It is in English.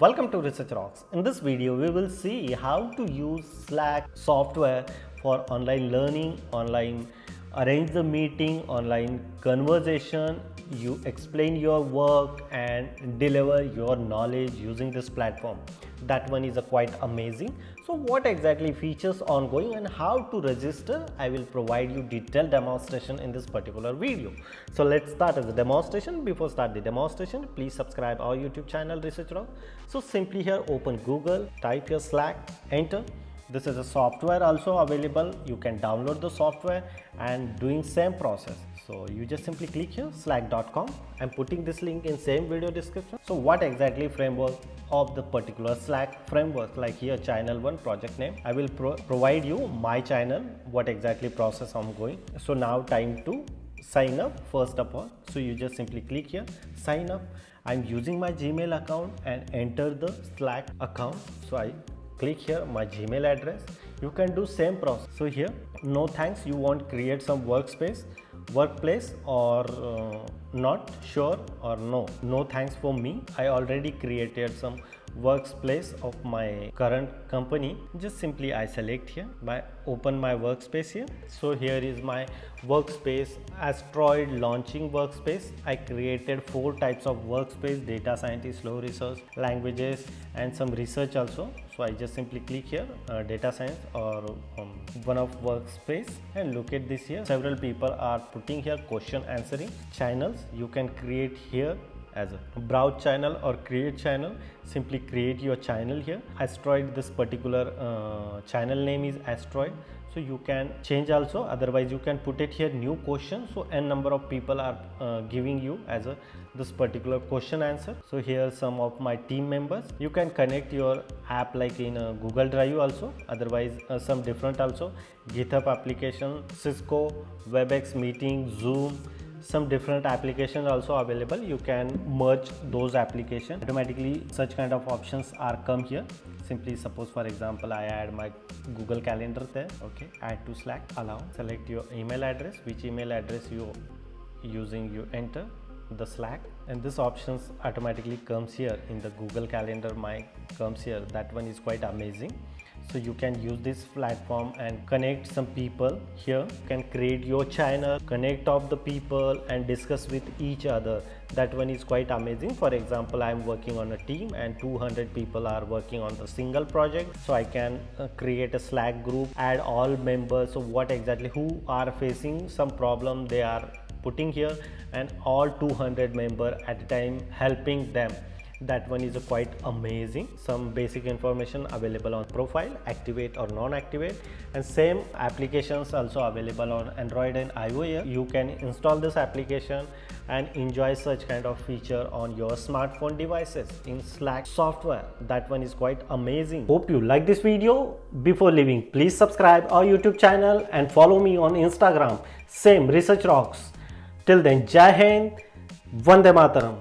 Welcome to Research Rocks. In this video, we will see how to use Slack software for online learning, online arrange the meeting, online conversation. You explain your work and deliver your knowledge using this platform. That one is quite amazing. So what exactly features ongoing and how to register, I will provide you detailed demonstration in this particular video. So let's start as a demonstration. Before start the demonstration, please subscribe our YouTube channel Research Rock. So simply here open Google, type your Slack, enter. This is a software also available. You can download the software and doing same process. So you just simply click here slack.com. I'm putting this link in same video description. So what exactly framework of the particular Slack framework, like here channel 1 project name, I will provide you my channel, what exactly process I'm going. So now time to sign up first of all. So you just simply click here sign up. I'm using my Gmail account and enter the Slack account. So I click here my Gmail address. You can do same process. So here no thanks, you want create some workspace, workplace or not sure or no thanks for me. I already created some workspace of my current company. Just simply I select here, open my workspace here. So here is my workspace, asteroid launching workspace. I created 4 types of workspace: data scientist, slow research, languages and some research also. So I just simply click here data science or one of workspace, and look at this here. Several people are putting here question answering channels. You can create here as a browse channel or create channel. Simply create your channel here. Asteroid, this particular channel name is asteroid. So you can change also, otherwise you can put it here new question. So n number of people are giving you as a this particular question answer. So here some of my team members. You can connect your app like in Google Drive also, otherwise some different also, GitHub application, Cisco, WebEx meeting, Zoom, some different applications also available. You can merge those applications automatically. Such kind of options are come here. Simply suppose for example I add my Google Calendar there. Okay, add to Slack, allow, select your email address, which email address you using, you enter the Slack, and this options automatically comes here in the Google Calendar. My comes here. That one is quite amazing. So you can use this platform and connect some people here. You can create your channel, connect of the people and discuss with each other. That one is quite amazing. For example, I am working on a team and 200 people are working on the single project. So I can create a Slack group, add all members. So what exactly who are facing some problem they are putting here, and all 200 member at a time helping them. That one is quite amazing. Some basic information available on profile, activate or non-activate, and same applications also available on Android and iOS. You can install this application and enjoy such kind of feature on your smartphone devices in Slack software. That one is quite amazing. Hope you like this video. Before leaving, please subscribe our YouTube channel and follow me on Instagram, same Research Rocks. Till then, Jai Hind, Vande Mataram.